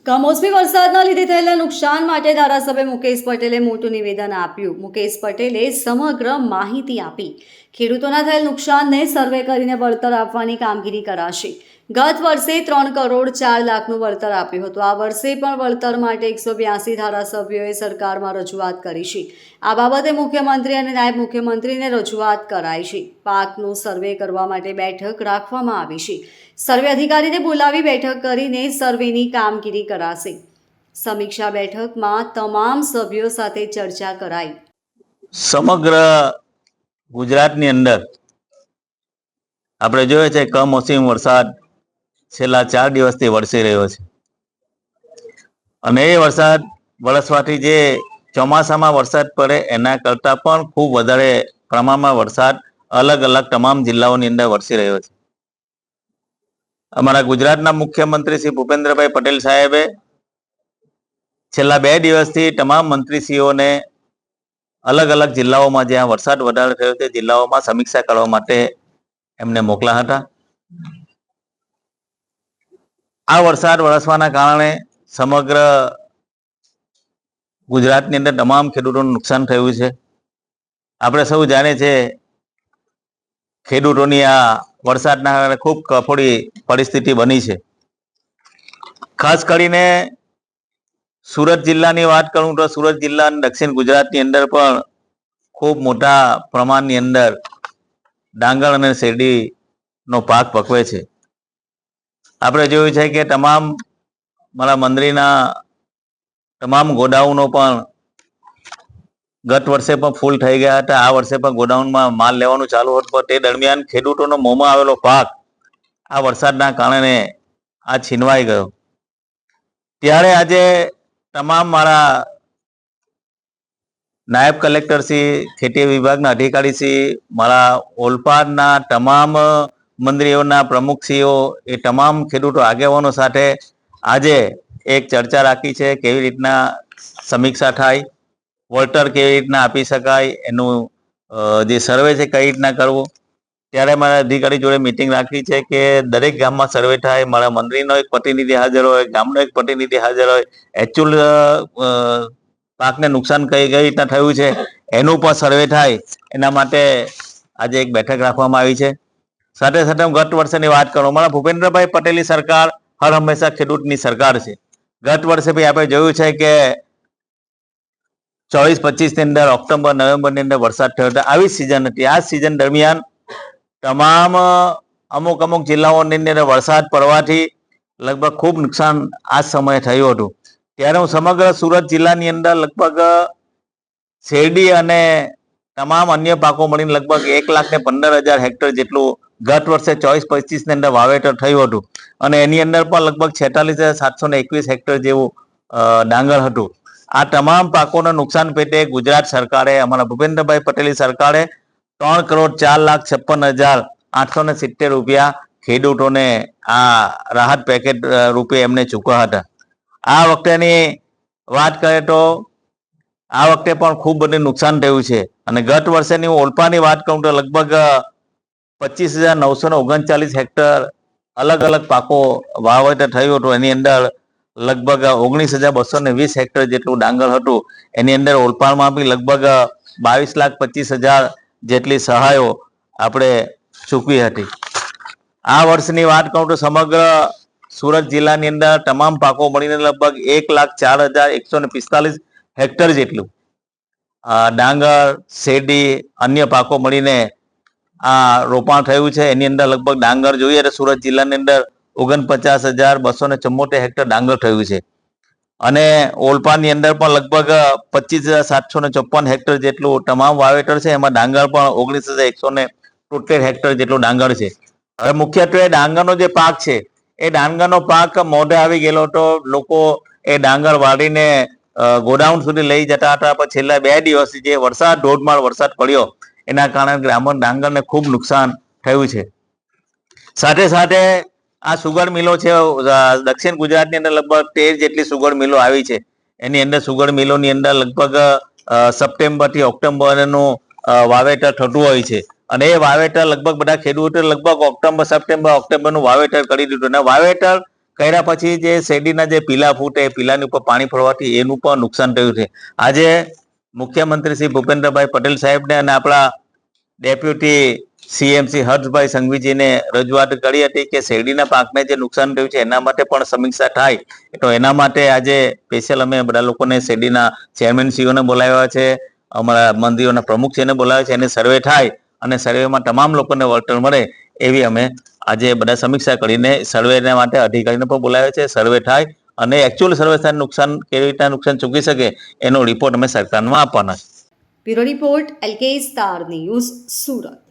કમોસમી વરસાદના લીધે થયેલા નુકસાન માટે ધારાસભ્ય મુકેશ પટેલે મોટું નિવેદન આપ્યું. મુકેશ પટેલે સમગ્ર માહિતી આપી. ખેડૂતોના થયેલ નુકસાનને સર્વે કરીને વળતર આપવાની કામગીરી કરાશે. ગત વર્ષે 3,04,00,000નું વળતર આપ્યું હતું. આ વર્ષે પણ વળતર માટે 182 ધારાસભ્યોએ સરકારમાં રજૂઆત કરી છે. આ બાબતે મુખ્યમંત્રી અને નાયબ મુખ્યમંત્રીને રજૂઆત કરાઈ છે. પાકનું સર્વે કરવા માટે બેઠક રાખવામાં આવી છે. સર્વે અધિકારીને બોલાવી બેઠક કરીને સર્વેની કામગીરી કરાશે. સમીક્ષા બેઠકમાં તમામ સભ્યો સાથે ચર્ચા કરાઈ. સમગ્ર ગુજરાતની અંદર આપણે જોઈએ છે કમોસમી વરસાદ છેલ્લા 4 દિવસથી વરસી રહ્યો છે અને એ વરસાદ વરસવાથી જે ચોમાસામાં વરસાદ પડે એના કરતાં પણ ખૂબ વધારે પ્રમાણમાં વરસાદ અલગ અલગ તમામ જિલ્લાઓની અંદર વરસી રહ્યો છે. અમારા ગુજરાતના મુખ્યમંત્રી શ્રી ભૂપેન્દ્રભાઈ પટેલ સાહેબે છેલ્લા 2 દિવસથી તમામ મંત્રીશ્રીઓને અલગ અલગ જિલ્લાઓમાં જ્યાં વરસાદ વધારે થયો તે જિલ્લાઓમાં સમીક્ષા કરવા માટે એમને મોકલ્યા હતા. આ વરસાદ વરસવાના કારણે સમગ્ર ગુજરાતની અંદર તમામ ખેડૂતોનું નુકસાન થયું છે. આપણે સૌ જાણીએ છીએ ખેડૂતોની આ વરસાદના કારણે ખૂબ કફોડી પરિસ્થિતિ બની છે. ખાસ કરીને સુરત જિલ્લાની વાત કરું તો સુરત જિલ્લા અને દક્ષિણ ગુજરાતની અંદર પણ ખૂબ મોટા પ્રમાણની અંદર ડાંગર અને શેરડીનો પાક પકવે છે. આપણે જોયું છે કે તમામ મારા મંત્રીના તમામ ગોડાઉનો પણ ગત વર્ષે પણ ફૂલ થઈ ગયા હતા. આ વર્ષે પણ ગોડાઉનમાં માલ લેવાનું ચાલુ હતું, પણ તે દરમિયાન ખેડૂતોનો મોંમાં આવેલો પાક આ વરસાદના કારણે આ છીનવાઈ ગયો. ત્યારે આજે તમામ મારા નાયબ કલેક્ટરશ્રી, ખેતી વિભાગના અધિકારીશ્રી, મારા ઓલપાડના તમામ મંત્રીઓના પ્રમુખશ્રીઓ, એ તમામ ખેડૂતો આગેવાનો સાથે આજે એક ચર્ચા રાખી છે. કેવી રીતના સમીક્ષા થાય, વળતર કેવી રીતના આપી શકાય, એનું જે સર્વે છે કઈ રીતના કરવું. ત્યારે મારા અધિકારી જોડે મિટિંગ રાખી છે કે દરેક ગામમાં સર્વે થાય, મારા મંત્રીનો એક પ્રતિનિધિ હાજર હોય, ગામનો એક પ્રતિનિધિ હાજર હોય, એકચ્યુઅલ પાકને નુકસાન કઈ રીતના થયું છે એનું પણ સર્વે થાય. એના માટે આજે એક બેઠક રાખવામાં આવી છે. સાથે સાથે હું ગત વર્ષની વાત કરું, મારા ભૂપેન્દ્રભાઈ પટેલની સરકાર હર હંમેશા ખેડૂતની સરકાર છે. ગત વર્ષે ભાઈ આપણે જોયું છે કે 24-25 ની અંદર ઓક્ટોબર નવેમ્બરની અંદર વરસાદ થયો હતો. આવી સિઝન હતી. આ સિઝન દરમિયાન તમામ અમુક જિલ્લાઓની અંદર વરસાદ પડવાથી લગભગ ખૂબ નુકસાન આ સમયે થયું હતું. ત્યારે હું સમગ્ર સુરત જિલ્લાની અંદર લગભગ શેરડી અને તમામ અન્ય પાકો મળીને લગભગ 1,15,000 હેક્ટર જેટલું ગત વર્ષે 24-25 ની અંદર વાવેતર થયું હતું અને એની અંદર પણ લગભગ 46,721 હેક્ટર જેવું ડાંગર હતું. આ તમામ પાકોના નુકસાન પેટે ગુજરાત સરકારે, અમારા ભૂપેન્દ્રભાઈ પટેલની સરકારે 3,04,56,870 રૂપિયા ખેડૂતોને આ રાહત પેકેજ રૂપે એમને ચૂકવ્યા હતા. આ વખતેની વાત કરીએ તો આ વખતે પણ ખૂબ બધું નુકસાન થયું છે અને ગત વર્ષેની હું ઓલપાની વાત કરું તો લગભગ 25,939 હેક્ટર અલગ અલગ પાકો વાવેતર થયું હતું. એની અંદર લગભગ 19,220 હેક્ટર જેટલું ડાંગર હતું. એની અંદર ઓલપાડમાં બી લગભગ 22,25,000 જેટલી સહાયો આપણે ચૂકવી હતી. આ વર્ષની વાત કરું તો સમગ્ર સુરત જિલ્લાની અંદર તમામ પાકો મળીને લગભગ 1,04,145 હેક્ટર જેટલું ડાંગર, શેરડી, અન્ય પાકો મળીને આ રોપાણ થયું છે. એની અંદર લગભગ ડાંગર જોઈએ તો સુરત જિલ્લાની અંદર 49,274 હેક્ટર ડાંગર થયું છે અને ઓલપાડની અંદર પણ લગભગ 25,754 હેક્ટર જેટલું તમામ વાવેતર છે. એમાં ડાંગર પણ 19,173 હેક્ટર જેટલું ડાંગર છે. હવે મુખ્યત્વે ડાંગરનો જે પાક છે એ ડાંગરનો પાક મોઢે આવી ગયેલો તો લોકો એ ડાંગર વાળીને ગોડાઉન સુધી લઈ જતા હતા. પણ છેલ્લા 2 દિવસથી જે વરસાદ, ધોધમાર વરસાદ પડ્યો એના કારણે ડાંગરને ખૂબ નુકસાન થયું છે. સાથે સાથે આ સુગર મિલો છે દક્ષિણ ગુજરાતની અંદર લગભગ 13 જેટલી સુગર મિલો આવી છે. એની અંદર સુગર મિલોની અંદર લગભગ સપ્ટેમ્બરથી ઓક્ટોબરનું વાવેતર થતું હોય છે અને એ વાવેતર લગભગ બધા ખેડૂતો લગભગ ઓક્ટોબરનું વાવેતર કરી દીધું અને વાવેતર કર્યા પછી જે શેરડીના જે પીલા ફૂટે પીલાની ઉપર પાણી ફરવાથી એનું પણ નુકસાન થયું છે. આજે મુખ્યમંત્રી શ્રી ભૂપેન્દ્રભાઈ પટેલ સાહેબને અને આપણા ડેપ્યુટી CM શ્રી હર્ષભાઈ સંઘવીજીને રજૂઆત કરી હતી કે શેરડીના પાકને જે નુકસાન થયું છે એના માટે પણ સમીક્ષા થાય. તો એના માટે આજે સ્પેશિયલ અમે બધા લોકોને શેરડીના ચેરમેનશ્રીઓને બોલાવ્યા છે, અમારા મંત્રીઓના પ્રમુખશ્રીને બોલાવ્યા છે. એને સર્વે થાય અને સર્વેમાં તમામ લોકોને વળતર મળે એવી અમે આજે બધા સમીક્ષા કરીને સર્વેના માટે અધિકારીને પણ બોલાવ્યા છે. સર્વે થાય અને એકચ્યુઅલ સર્વે થાય નુકસાન કેવી રીતના નુકસાન ચૂકી શકે એનો રિપોર્ટ અમે સરકારમાં આપવાના છે. Bureau report LK star news, Surat.